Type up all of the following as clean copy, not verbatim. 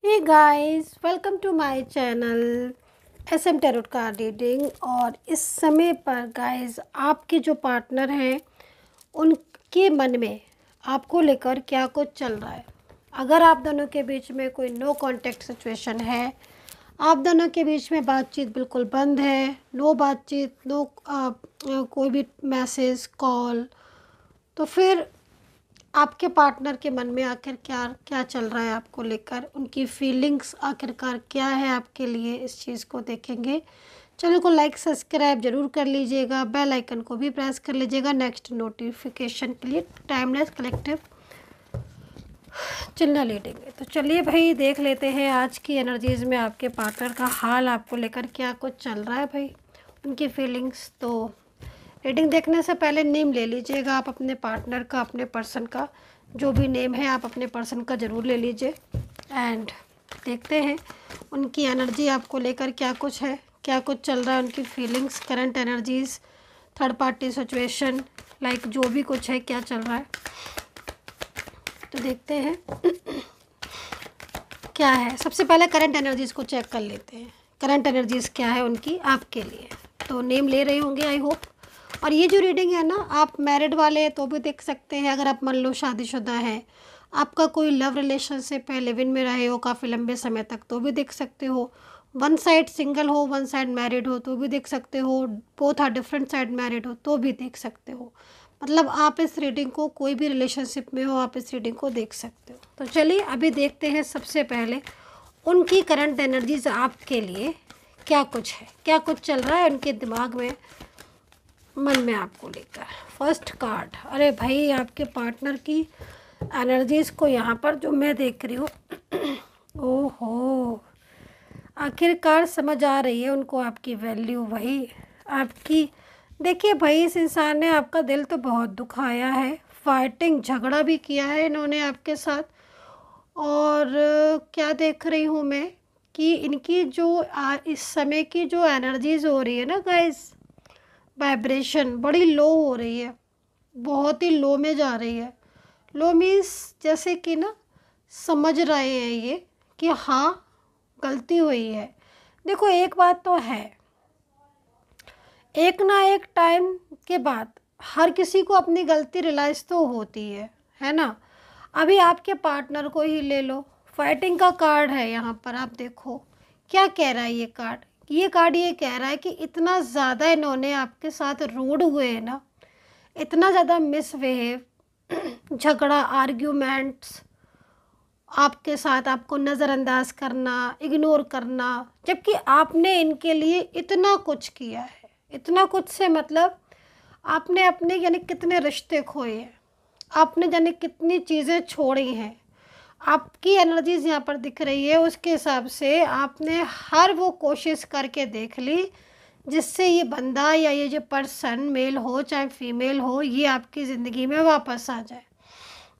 Hey guys, welcome to my channel SM tarot card reading. और इस समय पर गाइस आपके जो पार्टनर हैं उनके मन में आपको लेकर क्या कुछ चल रहा है। अगर आप दोनों के बीच में कोई नो कांटेक्ट सिचुएशन है, आप दोनों के बीच में बातचीत बिल्कुल बंद है, नो बातचीत, नो कोई भी मैसेज कॉल, तो फिर आपके पार्टनर के मन में आखिर क्या क्या चल रहा है आपको लेकर, उनकी फीलिंग्स आखिरकार क्या है आपके लिए, इस चीज़ को देखेंगे। चैनल को लाइक सब्सक्राइब जरूर कर लीजिएगा, बेल आइकन को भी प्रेस कर लीजिएगा नेक्स्ट नोटिफिकेशन के लिए। टाइमलेस कलेक्टिव चलना लेटेंगे। तो चलिए भाई देख लेते हैं आज की एनर्जीज़ में आपके पार्टनर का हाल, आपको लेकर क्या कुछ चल रहा है भाई, उनकी फीलिंग्स। तो रीडिंग देखने से पहले नेम ले लीजिएगा आप अपने पार्टनर का, अपने पर्सन का, जो भी नेम है आप अपने पर्सन का ज़रूर ले लीजिए। एंड देखते हैं उनकी एनर्जी आपको लेकर क्या कुछ है, क्या कुछ चल रहा है, उनकी feelings, current energies, third party situation, like जो भी कुछ है क्या चल रहा है। तो देखते हैं क्या है। सबसे पहले करंट एनर्जीज़ को चेक कर लेते हैं, करंट एनर्जीज़ क्या है उनकी आपके लिए। तो नेम ले रहे होंगे आई होप। और ये जो रीडिंग है ना, आप मैरिड वाले तो भी देख सकते हैं, अगर आप मान लो शादीशुदा हैं, आपका कोई लव रिलेशनशिप है, लिव इन में रहे हो काफ़ी लंबे समय तक, तो भी देख सकते हो। वन साइड सिंगल हो, वन साइड मैरिड हो, तो भी देख सकते हो। Both are different side married हो, तो भी देख सकते हो। मतलब आप इस रीडिंग को, कोई भी रिलेशनशिप में हो, आप इस रीडिंग को देख सकते हो। तो चलिए अभी देखते हैं सबसे पहले उनकी करंट एनर्जीज आपके लिए क्या कुछ है, क्या कुछ चल रहा है उनके दिमाग में, मन में आपको लेकर। फर्स्ट कार्ड, अरे भाई आपके पार्टनर की एनर्जीज़ को यहाँ पर जो मैं देख रही हूँ ओहो, आखिरकार समझ आ रही है उनको आपकी वैल्यू, वही आपकी। देखिए भाई, इस इंसान ने आपका दिल तो बहुत दुखाया है, फाइटिंग झगड़ा भी किया है इन्होंने आपके साथ। और क्या देख रही हूँ मैं कि इनकी जो इस समय की जो एनर्जीज हो रही है ना गाइस, वाइब्रेशन बड़ी लो हो रही है, बहुत ही लो में जा रही है। लो मीन्स जैसे कि ना, समझ रहे हैं ये कि हाँ गलती हुई है। देखो एक बात तो है, एक ना एक टाइम के बाद हर किसी को अपनी गलती रियलाइज़ तो होती है ना। अभी आपके पार्टनर को ही ले लो, फाइटिंग का कार्ड है यहाँ पर, आप देखो क्या कह रहा है ये कार्ड। ये कार्ड ये कह रहा है कि इतना ज़्यादा इन्होंने आपके साथ रूड हुए हैं ना, इतना ज़्यादा मिसबिहेव, झगड़ा, आर्ग्यूमेंट्स, आपके साथ आपको नज़रअंदाज करना, इग्नोर करना, जबकि आपने इनके लिए इतना कुछ किया है। इतना कुछ से मतलब आपने अपने यानी कितने रिश्ते खोए हैं, आपने जाने कितनी चीज़ें छोड़ी हैं। आपकी एनर्जीज यहाँ पर दिख रही है, उसके हिसाब से आपने हर वो कोशिश करके देख ली जिससे ये बंदा या ये जो पर्सन, मेल हो चाहे फीमेल हो, ये आपकी ज़िंदगी में वापस आ जाए।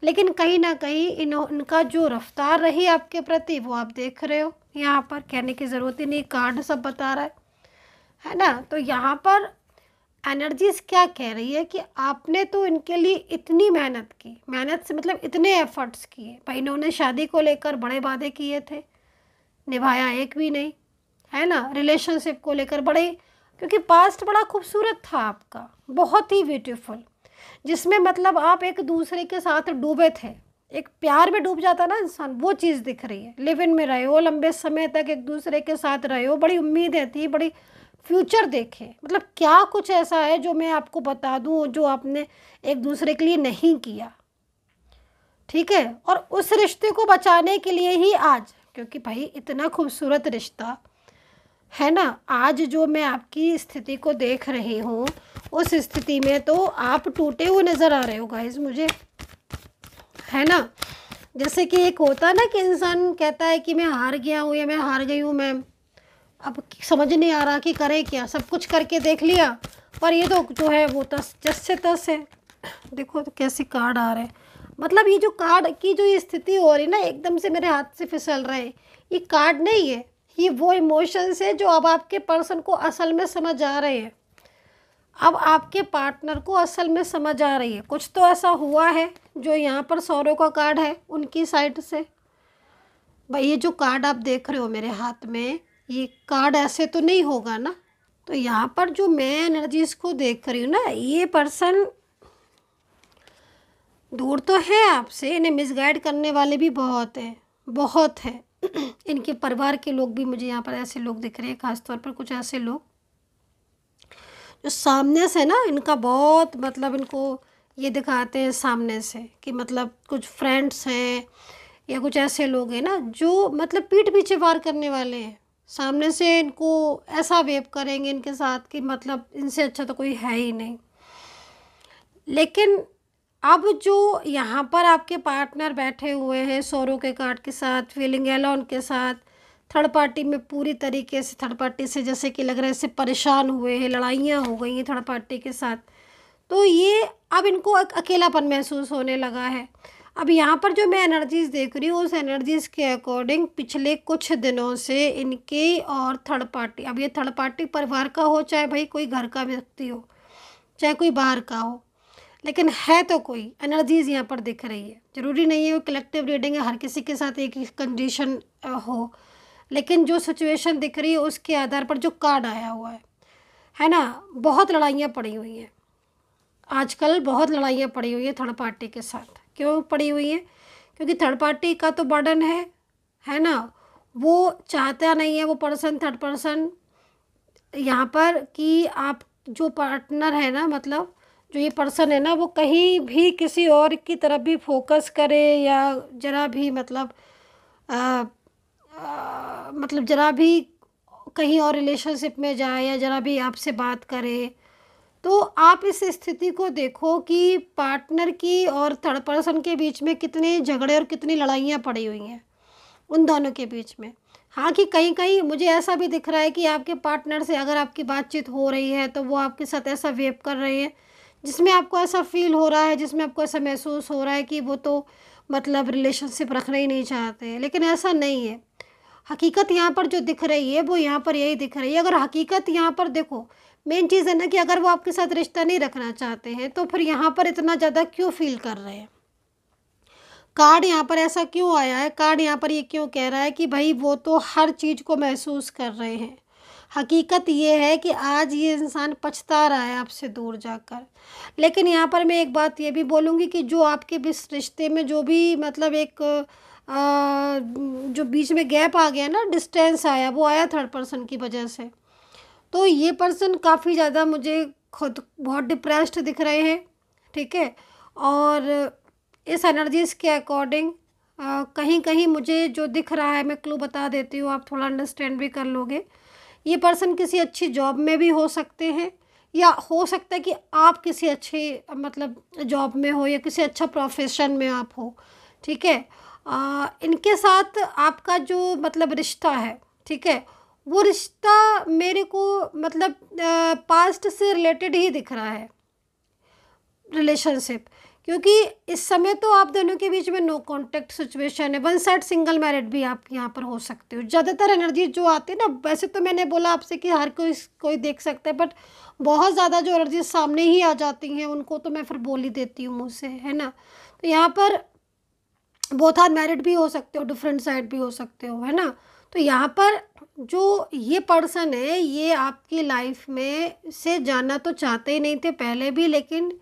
लेकिन कहीं ना कहीं इनका जो रफ्तार रही आपके प्रति, वो आप देख रहे हो। यहाँ पर कहने की ज़रूरत ही नहीं, कार्ड सब बता रहा है ना। तो यहाँ पर एनर्जीज क्या कह रही है कि आपने तो इनके लिए इतनी मेहनत की, मेहनत से मतलब इतने एफर्ट्स किए भाई। इन्होंने शादी को लेकर बड़े वादे किए थे, निभाया एक भी नहीं, है ना। रिलेशनशिप को लेकर बड़े, क्योंकि पास्ट बड़ा खूबसूरत था आपका, बहुत ही ब्यूटीफुल, जिसमें मतलब आप एक दूसरे के साथ डूबे थे, एक प्यार में डूब जाता ना इंसान, वो चीज़ दिख रही है। लिव इन में रहे हो, लंबे समय तक एक दूसरे के साथ रहे हो, बड़ी उम्मीदें थी, बड़ी फ्यूचर देखे। मतलब क्या कुछ ऐसा है जो मैं आपको बता दूं जो आपने एक दूसरे के लिए नहीं किया, ठीक है। और उस रिश्ते को बचाने के लिए ही आज, क्योंकि भाई इतना खूबसूरत रिश्ता है ना, आज जो मैं आपकी स्थिति को देख रही हूँ, उस स्थिति में तो आप टूटे हुए नज़र आ रहे हो गाइस मुझे, है ना। जैसे कि एक होता है ना कि इंसान कहता है कि मैं हार गया हूँ या मैं हार गई हूँ मैम, अब समझ नहीं आ रहा कि करे क्या, सब कुछ करके देख लिया पर ये तो जो है वो तस जस से तस है। देखो तो कैसे कार्ड आ रहे हैं, मतलब ये जो कार्ड की जो ये स्थिति हो रही है ना, एकदम से मेरे हाथ से फिसल रहे हैं। ये कार्ड नहीं है, ये वो इमोशंस है जो अब आपके पर्सन को असल में समझ आ रहे हैं। अब आपके पार्टनर को असल में समझ आ रही है, कुछ तो ऐसा हुआ है जो यहाँ पर सौरों का कार्ड है उनकी साइड से। भाई ये जो कार्ड आप देख रहे हो मेरे हाथ में, ये कार्ड ऐसे तो नहीं होगा ना। तो यहाँ पर जो मैं एनर्जीज को देख रही हूँ ना, ये पर्सन दूर तो है आपसे, इन्हें मिसगाइड करने वाले भी बहुत हैं, बहुत हैं। इनके परिवार के लोग भी मुझे यहाँ पर ऐसे लोग दिख रहे हैं, खासतौर पर कुछ ऐसे लोग जो सामने से ना इनका बहुत मतलब इनको ये दिखाते हैं सामने से कि मतलब कुछ फ्रेंड्स हैं या कुछ ऐसे लोग हैं ना जो मतलब पीठ पीछे वार करने वाले हैं। सामने से इनको ऐसा वेव करेंगे इनके साथ कि मतलब इनसे अच्छा तो कोई है ही नहीं। लेकिन अब जो यहाँ पर आपके पार्टनर बैठे हुए हैं सोरो के कार्ड के साथ, फीलिंग एलोन के साथ, थर्ड पार्टी में पूरी तरीके से थर्ड पार्टी से जैसे कि लग रहा है इससे परेशान हुए हैं, लड़ाइयाँ हो गई हैं थर्ड पार्टी के साथ। तो ये अब इनको एक अकेलापन महसूस होने लगा है। अब यहाँ पर जो मैं एनर्जीज़ देख रही हूँ उस एनर्जीज़ के अकॉर्डिंग पिछले कुछ दिनों से इनके और थर्ड पार्टी, अब ये थर्ड पार्टी परिवार का हो चाहे भाई कोई घर का व्यक्ति हो चाहे कोई बाहर का हो, लेकिन है तो कोई एनर्जीज़ यहाँ पर दिख रही है। ज़रूरी नहीं है वो कलेक्टिव रीडिंग है, हर किसी के साथ एक ही कंडीशन हो, लेकिन जो सिचुएशन दिख रही है उसके आधार पर जो कार्ड आया हुआ है ना, बहुत लड़ाइयाँ पड़ी हुई हैं आजकल, बहुत लड़ाइयाँ पड़ी हुई है थर्ड पार्टी के साथ। क्यों पड़ी हुई है? क्योंकि थर्ड पार्टी का तो बर्डन है ना, वो चाहता नहीं है वो पर्सन, थर्ड पर्सन यहाँ पर कि आप जो पार्टनर है ना, मतलब जो ये पर्सन है ना, वो कहीं भी किसी और की तरफ भी फोकस करे या ज़रा भी मतलब मतलब ज़रा भी कहीं और रिलेशनशिप में जाए या ज़रा भी आपसे बात करे, तो आप इस स्थिति को देखो कि पार्टनर की और थर्ड पर्सन के बीच में कितने झगड़े और कितनी लड़ाइयाँ पड़ी हुई हैं उन दोनों के बीच में। हाँ, कि कहीं कहीं मुझे ऐसा भी दिख रहा है कि आपके पार्टनर से अगर आपकी बातचीत हो रही है तो वो आपके साथ ऐसा वेव कर रहे हैं जिसमें आपको ऐसा फील हो रहा है, जिसमें आपको ऐसा महसूस हो रहा है कि वो तो मतलब रिलेशनशिप रखना ही नहीं चाहते हैं, लेकिन ऐसा नहीं है। हकीकत यहाँ पर जो दिख रही है वो यहाँ पर यही दिख रही है। अगर हकीकत यहाँ पर देखो, मेन चीज़ है ना कि अगर वो आपके साथ रिश्ता नहीं रखना चाहते हैं तो फिर यहाँ पर इतना ज़्यादा क्यों फील कर रहे हैं? कार्ड यहाँ पर ऐसा क्यों आया है? कार्ड यहाँ पर ये क्यों कह रहा है कि भाई वो तो हर चीज़ को महसूस कर रहे हैं। हकीकत ये है कि आज ये इंसान पछता रहा है आपसे दूर जाकर। लेकिन यहाँ पर मैं एक बात ये भी बोलूँगी कि जो आपके बीच रिश्ते में जो भी मतलब एक जो बीच में गैप आ गया ना, डिस्टेंस आया, वो आया थर्ड पर्सन की वजह से। तो ये पर्सन काफ़ी ज़्यादा मुझे खुद बहुत डिप्रेस्ड दिख रहे हैं, ठीक है। और इस एनर्जीज़ के अकॉर्डिंग कहीं कहीं मुझे जो दिख रहा है, मैं क्लू बता देती हूँ, आप थोड़ा अंडरस्टैंड भी कर लोगे। ये पर्सन किसी अच्छी जॉब में भी हो सकते हैं या हो सकता है कि आप किसी अच्छे मतलब जॉब में हो या किसी अच्छा प्रोफेशन में आप हो, ठीक है। इनके साथ आपका जो मतलब रिश्ता है, ठीक है, वो रिश्ता मेरे को मतलब पास्ट से रिलेटेड ही दिख रहा है, रिलेशनशिप। क्योंकि इस समय तो आप दोनों के बीच में नो कांटेक्ट सिचुएशन है, वन साइड सिंगल मैरिड भी आप यहाँ पर हो सकते हो। ज़्यादातर एनर्जी जो आती है ना, वैसे तो मैंने बोला आपसे कि हर कोई देख सकता है, बट बहुत ज़्यादा जो एनर्जी सामने ही आ जाती हैं उनको तो मैं फिर बोल ही देती हूँ मुँह से, है ना। तो यहाँ पर बोथ आर मैरिड भी हो सकते हो, डिफरेंट साइड भी हो सकते हो, है ना। तो यहाँ पर जो ये पर्सन है ये आपकी लाइफ में से जाना तो चाहते ही नहीं थे पहले भी, लेकिन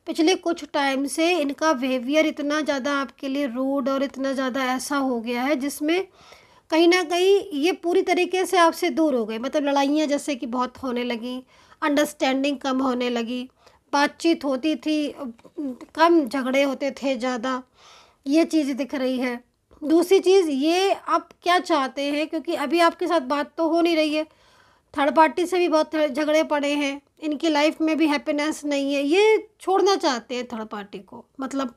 पिछले कुछ टाइम से इनका बिहेवियर इतना ज़्यादा आपके लिए रूड और इतना ज़्यादा ऐसा हो गया है जिसमें कहीं ना कहीं ये पूरी तरीके से आपसे दूर हो गए। मतलब लड़ाइयाँ जैसे कि बहुत होने लगी, अंडरस्टैंडिंग कम होने लगी, बातचीत होती थी कम, झगड़े होते थे ज़्यादा, ये चीज़ दिख रही है। दूसरी चीज़ ये आप क्या चाहते हैं, क्योंकि अभी आपके साथ बात तो हो नहीं रही है, थर्ड पार्टी से भी बहुत झगड़े पड़े हैं, इनकी लाइफ में भी हैप्पीनेस नहीं है, ये छोड़ना चाहते हैं थर्ड पार्टी को। मतलब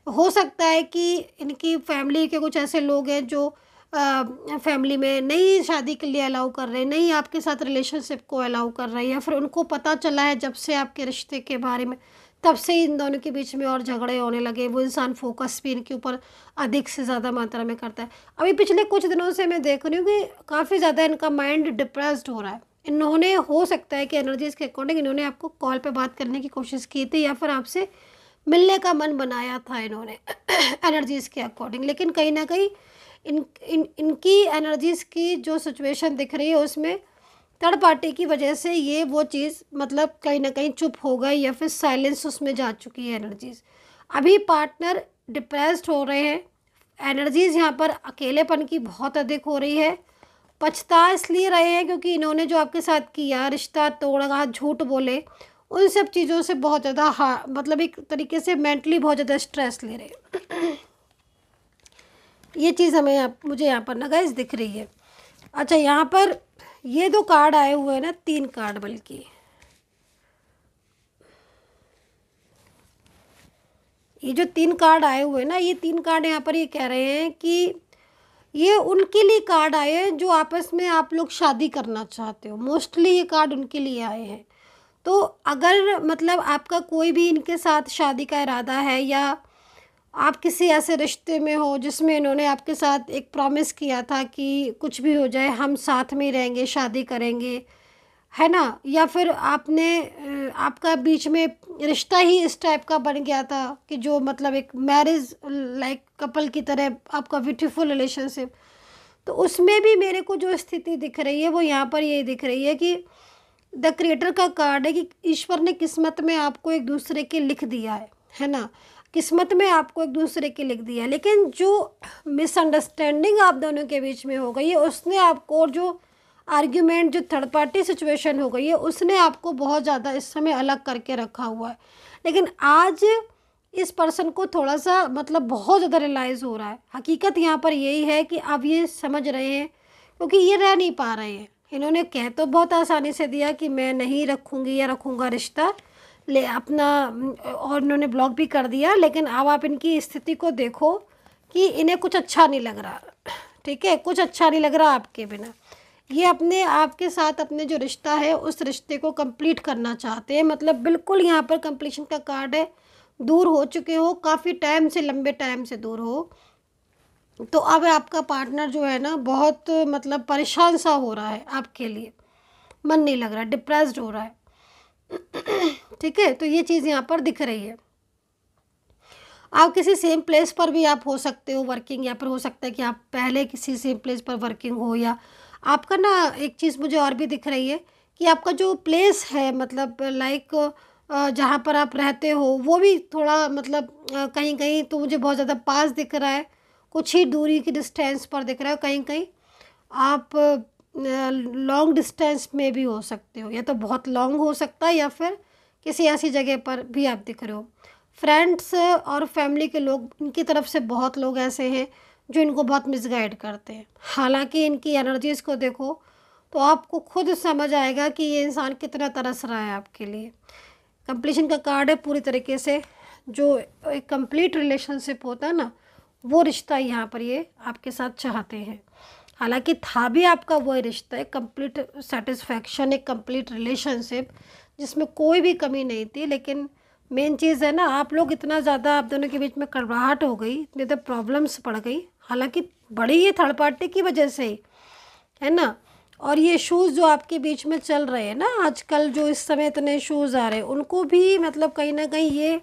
हो सकता है कि इनकी फैमिली के कुछ ऐसे लोग हैं जो फैमिली में नई शादी के लिए अलाउ कर रहे हैं, नहीं आपके साथ रिलेशनशिप को अलाउ कर रहे हैं, या फिर उनको पता चला है जब से आपके रिश्ते के बारे में, तब से इन दोनों के बीच में और झगड़े होने लगे। वो इंसान फोकस भी इनके ऊपर अधिक से ज़्यादा मात्रा में करता है। अभी पिछले कुछ दिनों से मैं देख रही हूँ कि काफ़ी ज़्यादा इनका माइंड डिप्रेस्ड हो रहा है। इन्होंने हो सकता है कि एनर्जीज़ के अकॉर्डिंग इन्होंने आपको कॉल पे बात करने की कोशिश की थी या फिर आपसे मिलने का मन बनाया था इन्होंने एनर्जीज़ के अकॉर्डिंग, लेकिन कहीं ना कहीं इनकी एनर्जीज़ की जो सिचुएशन दिख रही है उसमें थर्ड पार्टी की वजह से ये वो चीज़ मतलब कहीं ना कहीं चुप हो गई या फिर साइलेंस उसमें जा चुकी है एनर्जीज़। अभी पार्टनर डिप्रेस्ड हो रहे हैं, एनर्जीज़ यहाँ पर अकेलेपन की बहुत अधिक हो रही है। पछता इसलिए रहे हैं क्योंकि इन्होंने जो आपके साथ किया, रिश्ता तोड़ा, झूठ बोले, उन सब चीज़ों से बहुत ज़्यादा मतलब एक तरीके से मेंटली बहुत ज़्यादा स्ट्रेस ले रहे हैं। ये चीज़ मुझे यहाँ पर ना गाइस दिख रही है। अच्छा, यहाँ पर ये दो कार्ड आए हुए हैं ना, 3 कार्ड, बल्कि ये जो 3 कार्ड आए हुए हैं ना, ये 3 कार्ड यहाँ पर ये कह रहे हैं कि ये उनके लिए कार्ड आए हैं जो आपस में आप लोग शादी करना चाहते हो। मोस्टली ये कार्ड उनके लिए आए हैं। तो अगर मतलब आपका कोई भी इनके साथ शादी का इरादा है, या आप किसी ऐसे रिश्ते में हो जिसमें इन्होंने आपके साथ एक प्रॉमिस किया था कि कुछ भी हो जाए हम साथ में ही रहेंगे, शादी करेंगे, है ना, या फिर आपका बीच में रिश्ता ही इस टाइप का बन गया था कि जो मतलब एक मैरिज लाइक कपल की तरह आपका ब्यूटीफुल रिलेशनशिप, तो उसमें भी मेरे को जो स्थिति दिख रही है वो यहाँ पर ये दिख रही है कि द क्रिएटर का कार्ड है कि ईश्वर ने किस्मत में आपको एक दूसरे के लिख दिया है ना, किस्मत में आपको एक दूसरे के लिख दिया है। लेकिन जो मिसअंडरस्टैंडिंग आप दोनों के बीच में हो गई है उसने आपको, और जो आर्ग्यूमेंट, जो थर्ड पार्टी सिचुएशन हो गई है, उसने आपको बहुत ज़्यादा इस समय अलग करके रखा हुआ है। लेकिन आज इस पर्सन को थोड़ा सा मतलब बहुत ज़्यादा रियलाइज़ हो रहा है। हकीकत यहाँ पर यही है कि अब ये समझ रहे हैं, क्योंकि ये रह नहीं पा रहे हैं। इन्होंने कह तो बहुत आसानी से दिया कि मैं नहीं रखूँगी या रखूँगा रिश्ता, ले अपना, और इन्होंने ब्लॉक भी कर दिया। लेकिन अब आप इनकी स्थिति को देखो कि इन्हें कुछ अच्छा नहीं लग रहा, ठीक है, कुछ अच्छा नहीं लग रहा आपके बिना। ये अपने आपके साथ अपने जो रिश्ता है उस रिश्ते को कंप्लीट करना चाहते हैं, मतलब बिल्कुल यहाँ पर कंप्लीशन का कार्ड है। दूर हो चुके हो काफ़ी टाइम से, लंबे टाइम से दूर हो, तो अब आपका पार्टनर जो है ना बहुत मतलब परेशान सा हो रहा है आपके लिए, मन नहीं लग रहा, डिप्रेस्ड हो रहा है। ठीक है, तो ये चीज़ यहाँ पर दिख रही है। आप किसी सेम प्लेस पर भी आप हो सकते हो वर्किंग, या फिर हो सकता है कि आप पहले किसी सेम प्लेस पर वर्किंग हो, या आपका ना एक चीज़ मुझे और भी दिख रही है कि आपका जो प्लेस है मतलब लाइक जहाँ पर आप रहते हो वो भी थोड़ा मतलब कहीं कहीं तो मुझे बहुत ज़्यादा पास दिख रहा है, कुछ ही दूरी की डिस्टेंस पर दिख रहा है। कहीं कहीं आप लॉन्ग डिस्टेंस में भी हो सकते हो, या तो बहुत लॉन्ग हो सकता है, या फिर किसी ऐसी जगह पर भी आप दिख रहे हो। फ्रेंड्स और फैमिली के लोग, इनकी तरफ से बहुत लोग ऐसे हैं जो इनको बहुत मिसगाइड करते हैं। हालांकि इनकी एनर्जीज़ को देखो तो आपको खुद समझ आएगा कि ये इंसान कितना तरस रहा है आपके लिए। कंप्लीशन का कार्ड है पूरी तरीके से, जो एक कंप्लीट रिलेशनशिप होता है ना, वो रिश्ता यहाँ पर ये आपके साथ चाहते हैं। हालांकि था भी आपका वो रिश्ता, एक कंप्लीट सेटिस्फैक्शन, एक कंप्लीट रिलेशनशिप जिसमें कोई भी कमी नहीं थी। लेकिन मेन चीज़ है ना, आप लोग इतना ज़्यादा, आप दोनों के बीच में कड़वाहट हो गई, इतनी तो प्रॉब्लम्स पड़ गई। हालांकि बड़ी ये थर्ड पार्टी की वजह से ही है ना। और ये इशूज़ जो आपके बीच में चल रहे हैं ना आजकल, जो इस समय इतने इशूज़ आ रहे हैं, उनको भी मतलब कहीं ना कहीं ये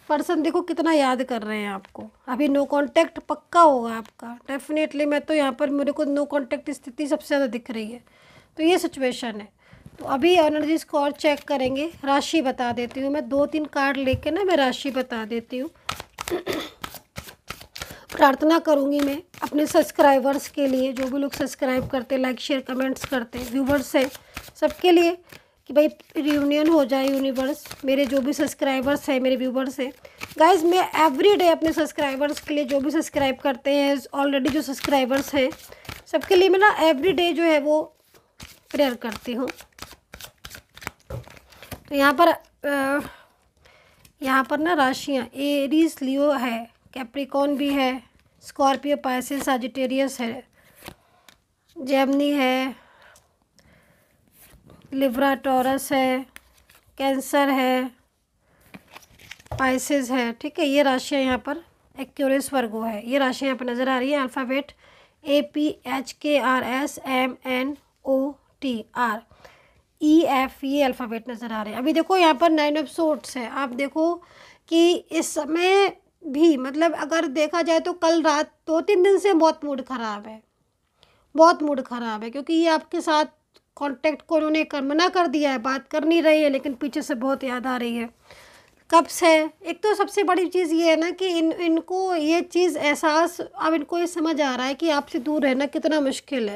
पर्सन देखो कितना याद कर रहे हैं आपको। अभी नो कांटेक्ट पक्का होगा आपका डेफिनेटली। मैं तो यहाँ पर मेरे को नो कांटेक्ट स्थिति सबसे ज़्यादा दिख रही है, तो ये सिचुएशन है। तो अभी एनर्जीज को और चेक करेंगे, राशि बता देती हूँ मैं, 2-3 कार्ड लेके ना मैं राशि बता देती हूँ। प्रार्थना करूँगी मैं अपने सब्सक्राइबर्स के लिए, जो भी लोग सब्सक्राइब करते, लाइक शेयर कमेंट्स करते, व्यूवर्स हैं सबके लिए, कि भाई रियूनियन हो जाए यूनिवर्स। मेरे जो भी सब्सक्राइबर्स हैं, मेरे व्यूवर्स हैं गाइज, मैं एवरी डे अपने सब्सक्राइबर्स के लिए, जो भी सब्सक्राइब करते हैं ऑलरेडी जो सब्सक्राइबर्स हैं, सबके लिए मैं ना एवरी डे जो है वो प्रेयर करती हूँ। तो यहाँ पर ना राशियाँ एरीज, लियो है, कैप्रिकॉन भी है, स्कॉर्पियो, पाइसेस, सजिटेरियस है, जेमिनी है, लिब्रा, टॉरस है, कैंसर है, पाइसेस है। ठीक है, ये राशियाँ यहाँ पर, एक्यूरियस, वर्गो है, ये राशियाँ यहाँ पर नज़र आ रही है। अल्फ़ाबेट APHKRSMNOTR ये अल्फ़ाबेट नज़र आ रहे हैं। अभी देखो यहाँ पर 9 ऑफ सोर्ड्स है। आप देखो कि इस समय भी मतलब अगर देखा जाए तो कल रात 2-3 दिन से बहुत मूड ख़राब है, बहुत मूड ख़राब है, क्योंकि ये आपके साथ कांटेक्ट को उन्होंने मना कर दिया है, बात कर नहीं रही है, लेकिन पीछे से बहुत याद आ रही है। कब से? एक तो सबसे बड़ी चीज़ ये है ना कि इनको ये चीज़ एहसास, अब इनको ये समझ आ रहा है कि आपसे दूर रहना कितना मुश्किल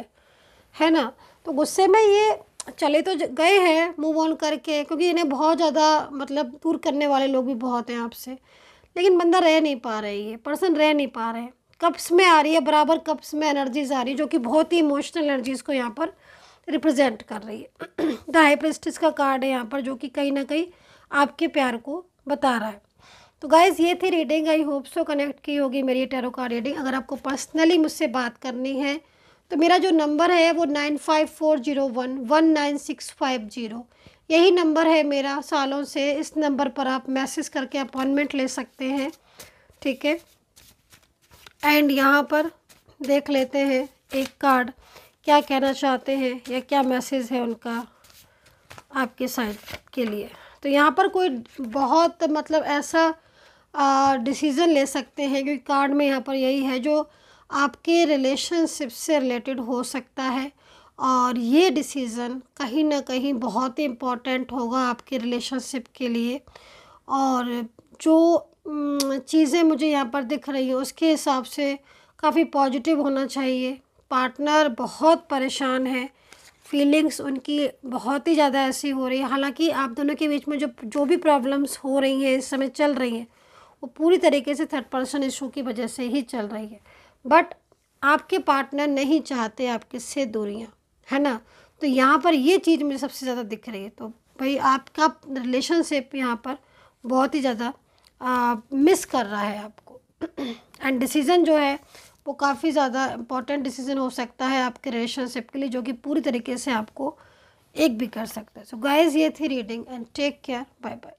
है ना? तो गुस्से में ये चले तो गए हैं मूव ऑन करके, क्योंकि इन्हें बहुत ज़्यादा मतलब दूर करने वाले लोग भी बहुत हैं आपसे, लेकिन बंदा रह नहीं पा रहा है, ये पर्सन रह नहीं पा रहे हैं। कप्स में आ रही है, बराबर कप्स में एनर्जीज आ रही है, जो कि बहुत ही इमोशनल एनर्जीज को यहाँ पर रिप्रेजेंट कर रही है। द हाई प्रिस्टेस का कार्ड है यहाँ पर, जो कि कहीं ना कहीं आपके प्यार को बता रहा है। तो गाइज ये थी reading, I hope so connect की होगी मेरी टैरो कार्ड रीडिंग। अगर आपको पर्सनली मुझसे बात करनी है तो मेरा जो नंबर है वो 9540119650, यही नंबर है मेरा सालों से। इस नंबर पर आप मैसेज करके अपॉइंटमेंट ले सकते हैं, ठीक है। एंड यहाँ पर देख लेते हैं एक कार्ड क्या कहना चाहते हैं या क्या मैसेज है उनका आपके साइड के लिए। तो यहाँ पर कोई बहुत मतलब ऐसा डिसीज़न ले सकते हैं, क्योंकि कार्ड में यहाँ पर यही है जो आपके रिलेशनशिप से रिलेटेड हो सकता है, और ये डिसीज़न कहीं ना कहीं बहुत ही इम्पोर्टेंट होगा आपके रिलेशनशिप के लिए। और जो चीज़ें मुझे यहाँ पर दिख रही हैं उसके हिसाब से काफ़ी पॉजिटिव होना चाहिए। पार्टनर बहुत परेशान है, फीलिंग्स उनकी बहुत ही ज़्यादा ऐसी हो रही है। हालांकि आप दोनों के बीच में जो भी प्रॉब्लम्स हो रही हैं, इस समय चल रही हैं, वो पूरी तरीके से थर्ड पर्सन इशू की वजह से ही चल रही है। बट आपके पार्टनर नहीं चाहते आपके से दूरियाँ, है ना। तो यहाँ पर ये चीज़ मुझे सबसे ज़्यादा दिख रही है। तो भाई आपका रिलेशनशिप यहाँ पर बहुत ही ज़्यादा मिस कर रहा है आपको। एंड डिसीज़न जो है वो काफ़ी ज़्यादा इम्पॉर्टेंट डिसीज़न हो सकता है आपके रिलेशनशिप के लिए, जो कि पूरी तरीके से आपको एक भी कर सकता है। सो गाइज़ ये थी reading, and take care, bye bye.